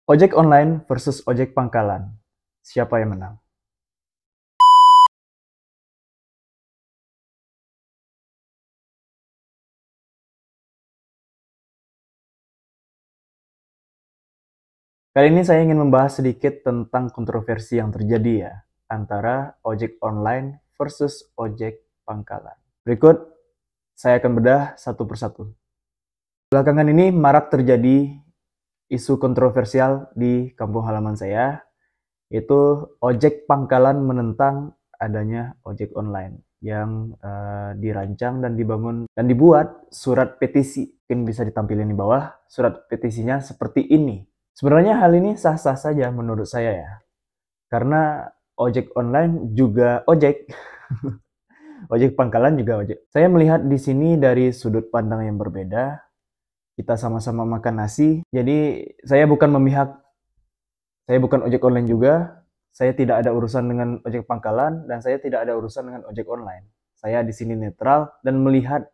Ojek online versus ojek pangkalan. Siapa yang menang? Kali ini saya ingin membahas sedikit tentang kontroversi yang terjadi ya antara ojek online versus ojek pangkalan. Berikut saya akan bedah satu persatu. Belakangan ini marak terjadi isu kontroversial di kampung halaman saya, yaitu ojek pangkalan menentang adanya ojek online yang dirancang dan dibangun dan dibuat surat petisi. Mungkin bisa ditampilkan di bawah surat petisinya seperti ini. Sebenarnya hal ini sah-sah saja menurut saya ya, karena ojek online juga ojek, ojek pangkalan juga ojek. Saya melihat di sini dari sudut pandang yang berbeda. Kita sama-sama makan nasi, jadi saya bukan memihak. Saya bukan ojek online juga, saya tidak ada urusan dengan ojek pangkalan, dan saya tidak ada urusan dengan ojek online. Saya di sini netral dan melihat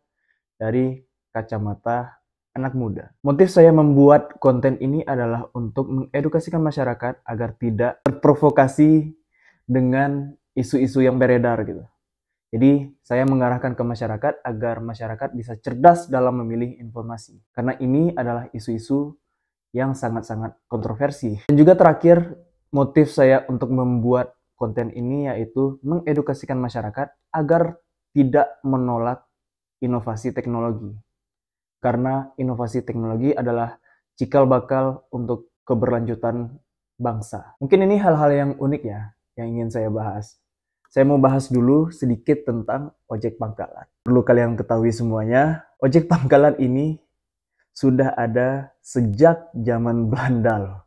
dari kacamata anak muda. Motif saya membuat konten ini adalah untuk mengedukasikan masyarakat agar tidak terprovokasi dengan isu-isu yang beredar gitu. Jadi saya mengarahkan ke masyarakat agar masyarakat bisa cerdas dalam memilih informasi. Karena ini adalah isu-isu yang sangat-sangat kontroversi. Dan juga terakhir, motif saya untuk membuat konten ini yaitu mengedukasikan masyarakat agar tidak menolak inovasi teknologi. Karena inovasi teknologi adalah cikal bakal untuk keberlanjutan bangsa. Mungkin ini hal-hal yang unik ya, yang ingin saya bahas. Saya mau bahas dulu sedikit tentang ojek pangkalan. Perlu kalian ketahui semuanya, ojek pangkalan ini sudah ada sejak zaman Belanda loh.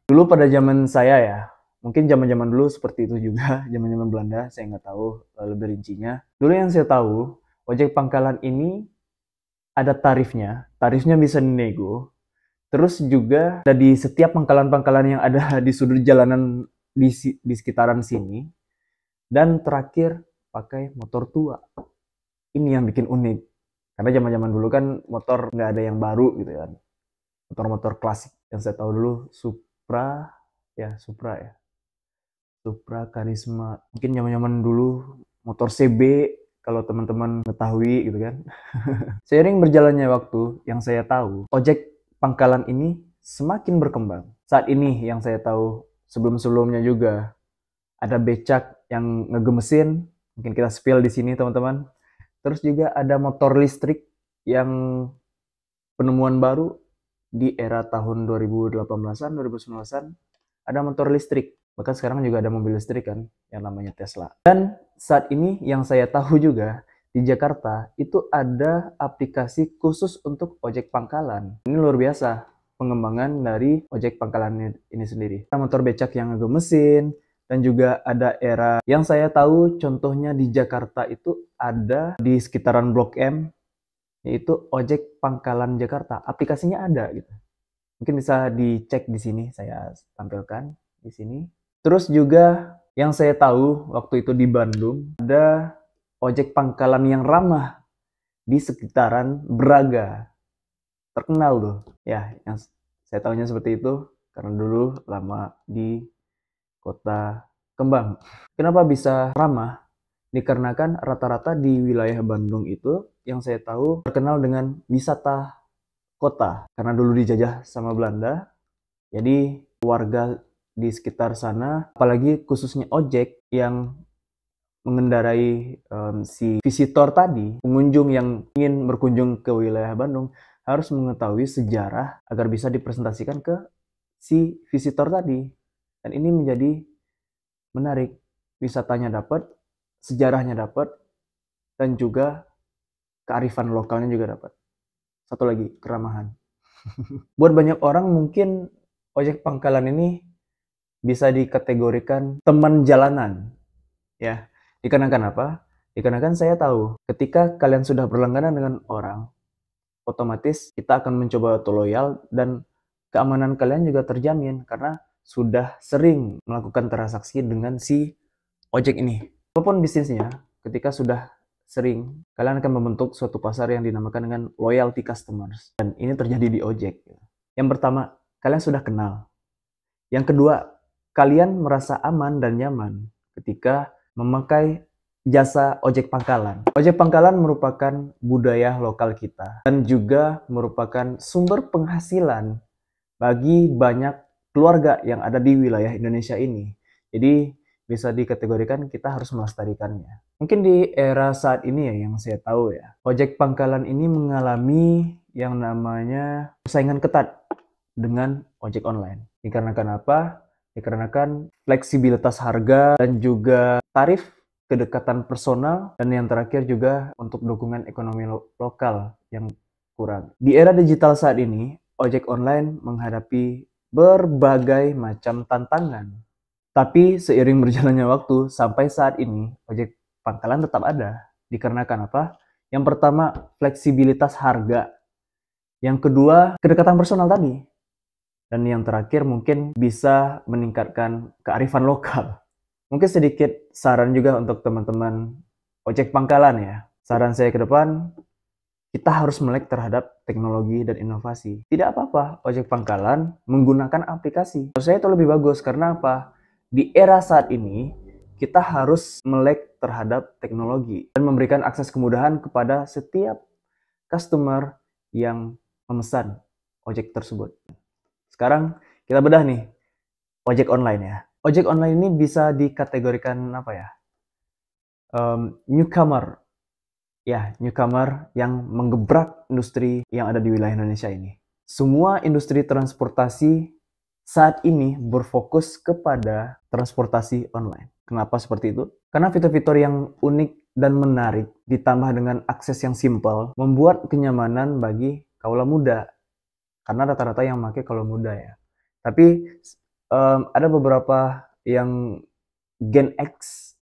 Dulu pada zaman saya ya, mungkin zaman-zaman dulu seperti itu juga, zaman-zaman Belanda, saya nggak tahu lebih rincinya. Dulu yang saya tahu, ojek pangkalan ini ada tarifnya bisa dinego. Terus juga ada di setiap pangkalan-pangkalan yang ada di sudut jalanan di sekitaran sini. Dan terakhir, pakai motor tua. Ini yang bikin unik. Karena zaman-zaman dulu kan motor nggak ada yang baru gitu kan. Motor-motor klasik. Yang saya tahu dulu Supra ya. Supra, Karisma. Mungkin zaman-zaman dulu motor CB kalau teman-teman mengetahui gitu kan. Seiring berjalannya waktu, yang saya tahu, ojek pangkalan ini semakin berkembang. Saat ini yang saya tahu, sebelum-sebelumnya juga ada becak yang ngegemesin, mungkin kita spill di sini teman-teman. Terus juga ada motor listrik yang penemuan baru di era tahun 2018-an, 2019-an, ada motor listrik. Bahkan sekarang juga ada mobil listrik kan, yang namanya Tesla. Dan saat ini yang saya tahu juga, di Jakarta itu ada aplikasi khusus untuk ojek pangkalan. Ini luar biasa pengembangan dari ojek pangkalan ini sendiri. Ada motor becak yang ngegemesin, dan juga ada era yang saya tahu contohnya di Jakarta itu ada di sekitaran Blok M, yaitu ojek pangkalan Jakarta. Aplikasinya ada gitu. Mungkin bisa dicek di sini, saya tampilkan di sini. Terus juga yang saya tahu waktu itu di Bandung ada ojek pangkalan yang ramah di sekitaran Braga. Terkenal tuh. Ya, yang saya tahunya seperti itu karena dulu lama di Kota Kembang. Kenapa bisa ramah? Dikarenakan rata-rata di wilayah Bandung itu yang saya tahu terkenal dengan wisata kota. Karena dulu dijajah sama Belanda, jadi warga di sekitar sana, apalagi khususnya ojek yang mengendarai si visitor tadi, pengunjung yang ingin berkunjung ke wilayah Bandung, harus mengetahui sejarah agar bisa dipresentasikan ke si visitor tadi. Dan ini menjadi menarik. Wisatanya dapat, sejarahnya dapat, dan juga kearifan lokalnya juga dapat. Satu lagi, keramahan. Buat banyak orang mungkin ojek pangkalan ini bisa dikategorikan teman jalanan. Ya, dikarenakan apa? Dikarenakan saya tahu ketika kalian sudah berlangganan dengan orang, otomatis kita akan mencoba untuk loyal dan keamanan kalian juga terjamin karena sudah sering melakukan transaksi dengan si ojek ini. Apapun bisnisnya, ketika sudah sering, kalian akan membentuk suatu pasar yang dinamakan dengan loyalty customers. Dan ini terjadi di ojek. Yang pertama, kalian sudah kenal. Yang kedua, kalian merasa aman dan nyaman ketika memakai jasa ojek pangkalan. Ojek pangkalan merupakan budaya lokal kita dan juga merupakan sumber penghasilan bagi banyak keluarga yang ada di wilayah Indonesia ini. Jadi bisa dikategorikan kita harus melestarikannya. Mungkin di era saat ini ya yang saya tahu ya, ojek pangkalan ini mengalami yang namanya persaingan ketat dengan ojek online. Dikarenakan apa? Dikarenakan fleksibilitas harga dan juga tarif, kedekatan personal, dan yang terakhir juga untuk dukungan ekonomi lokal yang kurang. Di era digital saat ini, ojek online menghadapi berbagai macam tantangan. Tapi seiring berjalannya waktu, sampai saat ini, ojek pangkalan tetap ada. Dikarenakan apa? Yang pertama, fleksibilitas harga. Yang kedua, kedekatan personal tadi. Dan yang terakhir mungkin bisa meningkatkan kearifan lokal. Mungkin sedikit saran juga untuk teman-teman ojek pangkalan ya. Saran saya ke depan, kita harus melek terhadap teknologi dan inovasi. Tidak apa-apa ojek pangkalan menggunakan aplikasi. Menurut saya itu lebih bagus karena apa? Di era saat ini, kita harus melek terhadap teknologi dan memberikan akses kemudahan kepada setiap customer yang memesan ojek tersebut. Sekarang kita bedah nih, ojek online ya. Ojek online ini bisa dikategorikan apa ya? Newcomer. Ya, newcomer yang menggebrak industri yang ada di wilayah Indonesia ini. Semua industri transportasi saat ini berfokus kepada transportasi online. Kenapa seperti itu? Karena fitur-fitur yang unik dan menarik ditambah dengan akses yang simpel membuat kenyamanan bagi kaula muda. Karena rata-rata yang pakai kaula muda ya. Tapi ada beberapa yang Gen X,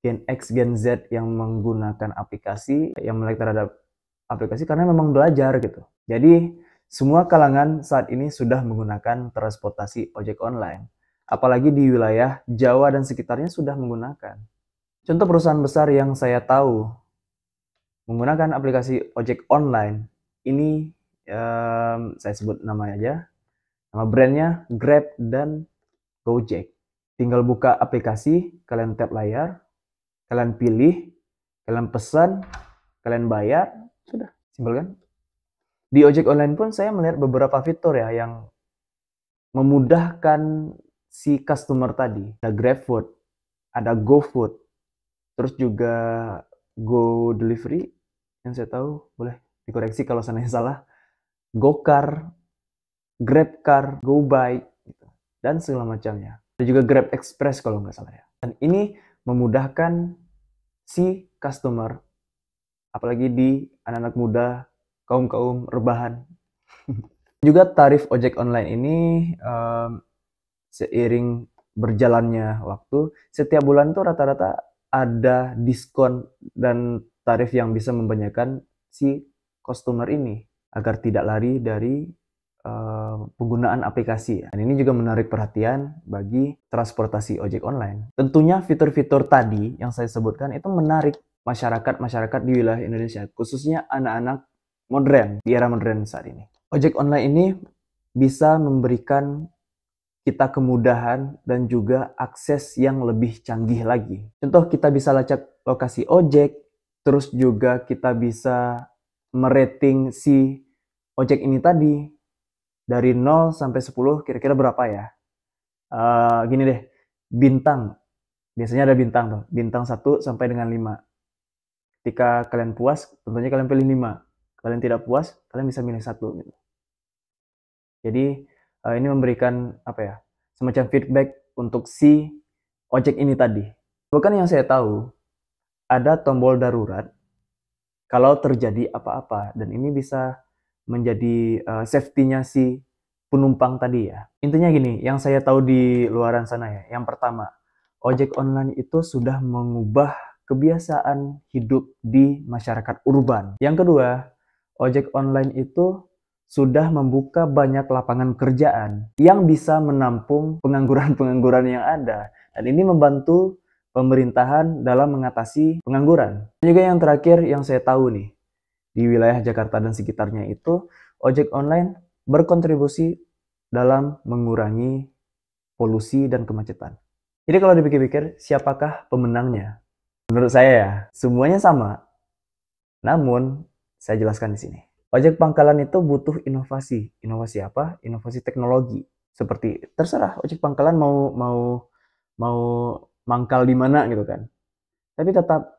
Gen Z yang menggunakan aplikasi, yang melek terhadap aplikasi karena memang belajar gitu. Jadi semua kalangan saat ini sudah menggunakan transportasi ojek online. Apalagi di wilayah Jawa dan sekitarnya sudah menggunakan. Contoh perusahaan besar yang saya tahu menggunakan aplikasi ojek online, ini saya sebut namanya aja. Nama brandnya Grab dan Gojek. Tinggal buka aplikasi, kalian tap layar, kalian pilih, kalian pesan, kalian bayar, sudah. Simpel kan? Di ojek online pun saya melihat beberapa fitur ya yang memudahkan si customer tadi. Ada GrabFood, ada GoFood, terus juga Go Delivery, yang saya tahu, boleh dikoreksi kalau seandainya salah, GoCar, GrabCar, GoBike, gitu, dan segala macamnya. Ada juga Grab Express kalau nggak salah ya. Dan ini memudahkan si customer, apalagi di anak-anak muda, kaum-kaum rebahan. Juga tarif ojek online ini seiring berjalannya waktu, setiap bulan tuh rata-rata ada diskon dan tarif yang bisa membanyakan si customer ini agar tidak lari dari penggunaan aplikasi. Dan ini juga menarik perhatian bagi transportasi ojek online. Tentunya fitur-fitur tadi yang saya sebutkan itu menarik masyarakat di wilayah Indonesia, khususnya anak-anak modern di era modern saat ini. Ojek online ini bisa memberikan kita kemudahan dan juga akses yang lebih canggih lagi. Contoh, kita bisa lacak lokasi ojek, terus juga kita bisa merating si ojek ini tadi dari 0 sampai 10 kira-kira berapa ya? Gini deh, bintang. Biasanya ada bintang tuh, bintang 1 sampai dengan 5. Ketika kalian puas, tentunya kalian pilih 5. Kalian tidak puas, kalian bisa milih 1 gitu. Jadi ini memberikan apa ya, semacam feedback untuk si ojek ini tadi. Bukan yang saya tahu, ada tombol darurat kalau terjadi apa-apa, dan ini bisa menjadi safety-nya si penumpang tadi ya. Intinya gini, yang saya tahu di luaran sana ya. Yang pertama, ojek online itu sudah mengubah kebiasaan hidup di masyarakat urban. Yang kedua, ojek online itu sudah membuka banyak lapangan pekerjaan yang bisa menampung pengangguran-pengangguran yang ada. Dan ini membantu pemerintahan dalam mengatasi pengangguran. Dan juga yang terakhir yang saya tahu nih, di wilayah Jakarta dan sekitarnya itu, ojek online berkontribusi dalam mengurangi polusi dan kemacetan. Jadi kalau dipikir-pikir, siapakah pemenangnya? Menurut saya ya, semuanya sama. Namun, saya jelaskan di sini. Ojek pangkalan itu butuh inovasi. Inovasi apa? Inovasi teknologi. Seperti terserah ojek pangkalan mau mangkal di mana gitu kan. Tapi tetap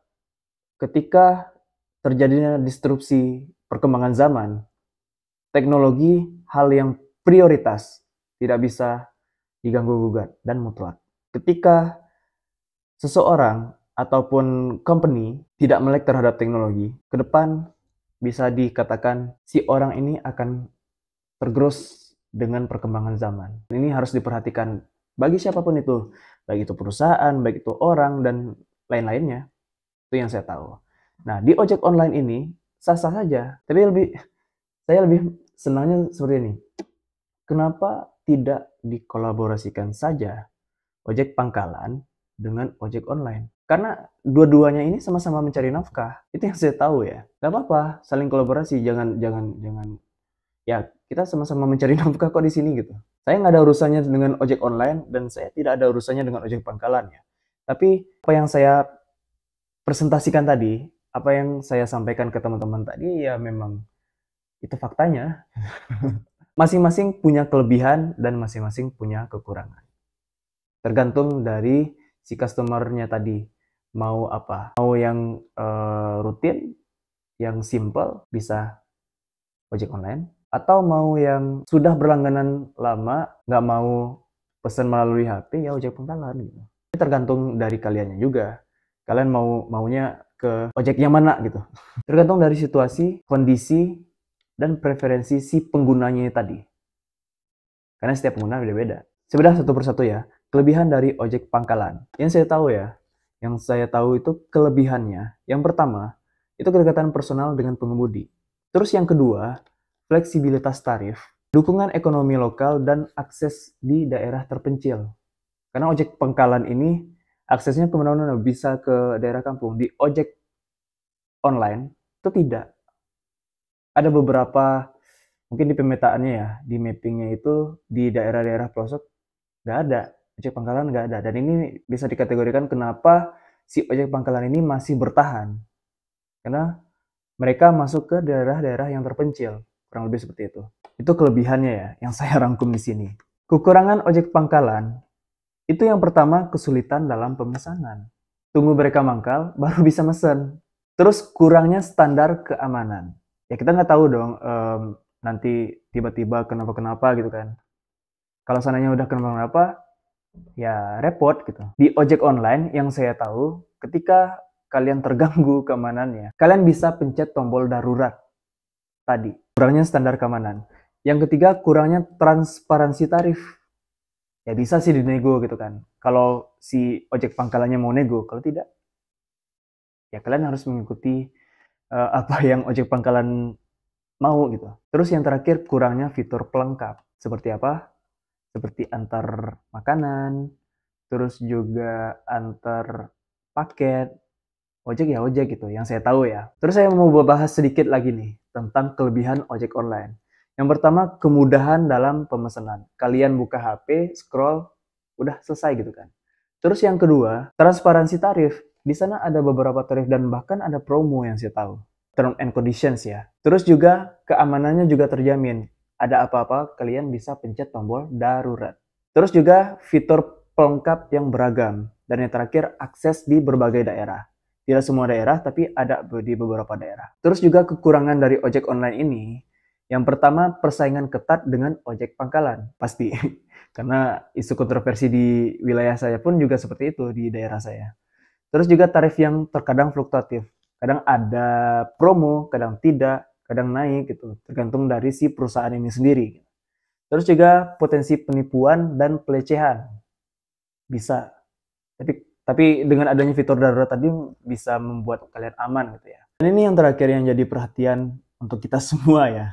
ketika terjadinya disrupsi perkembangan zaman, teknologi hal yang prioritas, tidak bisa diganggu-gugat dan mutlak. Ketika seseorang ataupun company tidak melek terhadap teknologi, ke depan bisa dikatakan si orang ini akan tergerus dengan perkembangan zaman. Ini harus diperhatikan bagi siapapun itu, baik itu perusahaan, baik itu orang, dan lain-lainnya. Itu yang saya tahu. Nah, di ojek online ini sah-sah saja, tapi saya lebih senangnya seperti ini. Kenapa tidak dikolaborasikan saja ojek pangkalan dengan ojek online? Karena dua-duanya ini sama-sama mencari nafkah. Itu yang saya tahu ya. Gak apa-apa, saling kolaborasi. Jangan ya kita sama-sama mencari nafkah kok di sini gitu. Saya nggak ada urusannya dengan ojek online dan saya tidak ada urusannya dengan ojek pangkalan ya. Tapi apa yang saya presentasikan tadi, apa yang saya sampaikan ke teman-teman tadi ya memang itu faktanya. Masing-masing punya kelebihan dan masing-masing punya kekurangan. Tergantung dari si customer-nya tadi mau apa. Mau yang rutin, yang simple bisa ojek online, atau mau yang sudah berlangganan lama, nggak mau pesan melalui HP, ya ojek pangkalan gitu. Ini tergantung dari kaliannya juga. Kalian maunya ke ojek yang mana gitu. Tergantung dari situasi, kondisi, dan preferensi si penggunanya tadi. Karena setiap pengguna beda-beda. Sebedah satu persatu ya, kelebihan dari ojek pangkalan. Yang saya tahu itu kelebihannya. Yang pertama, itu kedekatan personal dengan pengemudi. Terus yang kedua, fleksibilitas tarif, dukungan ekonomi lokal, dan akses di daerah terpencil. Karena ojek pangkalan ini aksesnya kemana-mana, bisa ke daerah kampung. Di ojek online itu tidak. Ada beberapa, mungkin di pemetaannya ya, di mappingnya itu di daerah-daerah pelosok nggak ada, ojek pangkalan nggak ada. Dan ini bisa dikategorikan kenapa si ojek pangkalan ini masih bertahan. Karena mereka masuk ke daerah-daerah yang terpencil, kurang lebih seperti itu. Itu kelebihannya ya, yang saya rangkum di sini. Kekurangan ojek pangkalan, itu yang pertama kesulitan dalam pemesanan. Tunggu mereka mangkal, baru bisa mesen. Terus kurangnya standar keamanan. Ya kita nggak tahu dong, nanti tiba-tiba kenapa-kenapa gitu kan. Kalau seandainya udah kenapa-kenapa, ya repot gitu. Di ojek online yang saya tahu, ketika kalian terganggu keamanannya, kalian bisa pencet tombol darurat tadi. Kurangnya standar keamanan. Yang ketiga, kurangnya transparansi tarif. Ya bisa sih dinego gitu kan. Kalau si ojek pangkalannya mau nego, kalau tidak, ya kalian harus mengikuti apa yang ojek pangkalan mau gitu. Terus yang terakhir, kurangnya fitur pelengkap. Seperti apa? Seperti antar makanan, terus juga antar paket, ojek ya ojek gitu, yang saya tahu ya. Terus saya mau bahas sedikit lagi nih, tentang kelebihan ojek online. Yang pertama, kemudahan dalam pemesanan. Kalian buka HP, scroll, udah selesai gitu kan. Terus yang kedua, transparansi tarif. Di sana ada beberapa tarif dan bahkan ada promo yang saya tahu. Term and conditions ya. Terus juga keamanannya juga terjamin. Ada apa-apa, kalian bisa pencet tombol darurat. Terus juga fitur pelengkap yang beragam. Dan yang terakhir, akses di berbagai daerah. Tidak semua daerah, tapi ada di beberapa daerah. Terus juga kekurangan dari ojek online ini, yang pertama, persaingan ketat dengan ojek pangkalan. Pasti. Karena isu kontroversi di wilayah saya pun juga seperti itu di daerah saya. Terus juga tarif yang terkadang fluktuatif. Kadang ada promo, kadang tidak, kadang naik gitu. Tergantung dari si perusahaan ini sendiri. Terus juga potensi penipuan dan pelecehan. Bisa. Tapi dengan adanya fitur darurat tadi bisa membuat kalian aman gitu ya. Dan ini yang terakhir yang jadi perhatian untuk kita semua ya.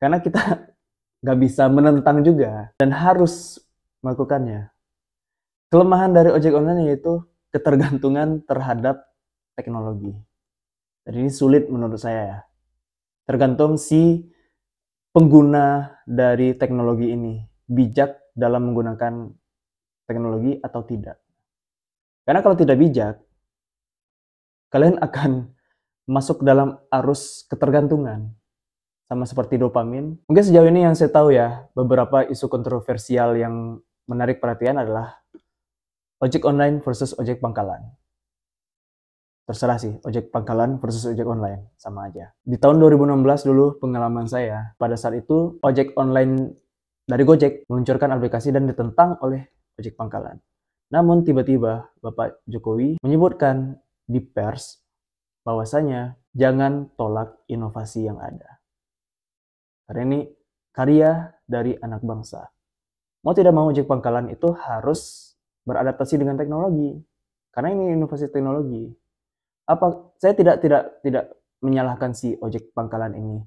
Karena kita nggak bisa menentang juga dan harus melakukannya. Kelemahan dari ojek online yaitu ketergantungan terhadap teknologi. Dan ini sulit menurut saya ya. Tergantung si pengguna dari teknologi ini. bijak dalam menggunakan teknologi atau tidak. Karena kalau tidak bijak, kalian akan masuk dalam arus ketergantungan. Sama seperti dopamin. Mungkin sejauh ini yang saya tahu ya, beberapa isu kontroversial yang menarik perhatian adalah ojek online versus ojek pangkalan. Terserah sih, ojek pangkalan versus ojek online, sama aja. Di tahun 2016 dulu pengalaman saya, pada saat itu ojek online dari Gojek meluncurkan aplikasi dan ditentang oleh ojek pangkalan. Namun tiba-tiba Bapak Jokowi menyebutkan di pers bahwasanya jangan tolak inovasi yang ada. Karena ini karya dari anak bangsa. Mau tidak mau ojek pangkalan itu harus beradaptasi dengan teknologi. Karena ini inovasi teknologi. Saya tidak menyalahkan si ojek pangkalan ini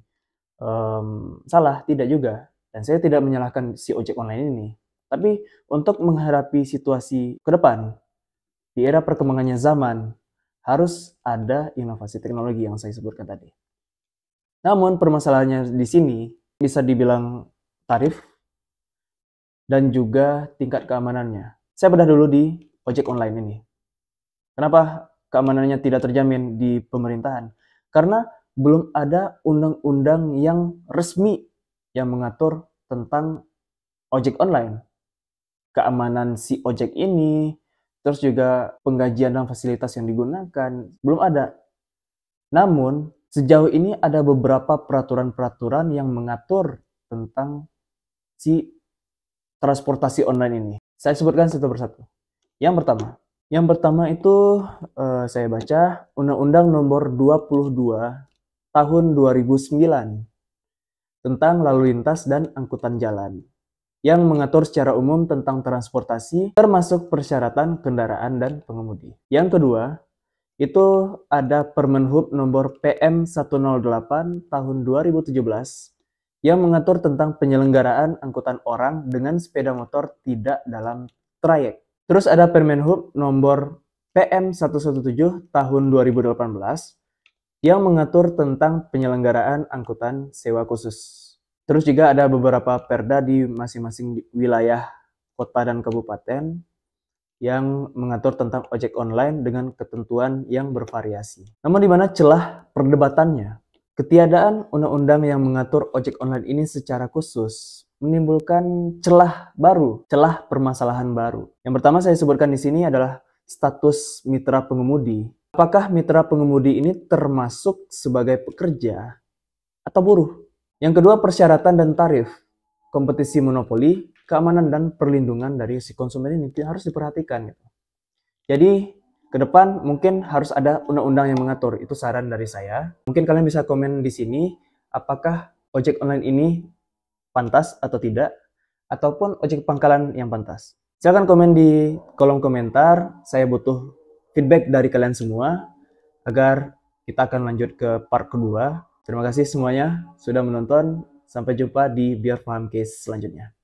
salah, tidak juga. Dan saya tidak menyalahkan si ojek online ini. Tapi untuk menghadapi situasi ke depan, di era perkembangannya zaman, harus ada inovasi teknologi yang saya sebutkan tadi. Namun permasalahannya di sini bisa dibilang tarif dan juga tingkat keamanannya. Saya bedah dulu di ojek online ini. Kenapa keamanannya tidak terjamin di pemerintahan? Karena belum ada undang-undang yang resmi yang mengatur tentang ojek online. Keamanan si ojek ini, terus juga penggajian dan fasilitas yang digunakan, belum ada. Namun, sejauh ini ada beberapa peraturan-peraturan yang mengatur tentang si transportasi online ini. Saya sebutkan satu persatu. Yang pertama itu saya baca Undang-Undang Nomor 22 Tahun 2009 tentang lalu lintas dan angkutan jalan yang mengatur secara umum tentang transportasi termasuk persyaratan kendaraan dan pengemudi. Yang kedua, itu ada Permenhub nomor PM 108 tahun 2017 yang mengatur tentang penyelenggaraan angkutan orang dengan sepeda motor tidak dalam trayek. Terus ada Permenhub nomor PM 117 tahun 2018 yang mengatur tentang penyelenggaraan angkutan sewa khusus. Terus juga ada beberapa perda di masing-masing wilayah kota dan kabupaten yang mengatur tentang ojek online dengan ketentuan yang bervariasi. Namun di mana celah perdebatannya? Ketiadaan undang-undang yang mengatur ojek online ini secara khusus menimbulkan celah baru, celah permasalahan baru. Yang pertama saya sebutkan di sini adalah status mitra pengemudi. Apakah mitra pengemudi ini termasuk sebagai pekerja atau buruh? Yang kedua, persyaratan dan tarif, kompetisi monopoli, keamanan dan perlindungan dari si konsumen ini harus diperhatikan. Jadi ke depan mungkin harus ada undang-undang yang mengatur. Itu saran dari saya. Mungkin kalian bisa komen di sini apakah ojek online ini pantas atau tidak, ataupun ojek pangkalan yang pantas. Silahkan komen di kolom komentar. Saya butuh feedback dari kalian semua agar kita akan lanjut ke part kedua. Terima kasih semuanya sudah menonton. Sampai jumpa di Biar Paham Case selanjutnya.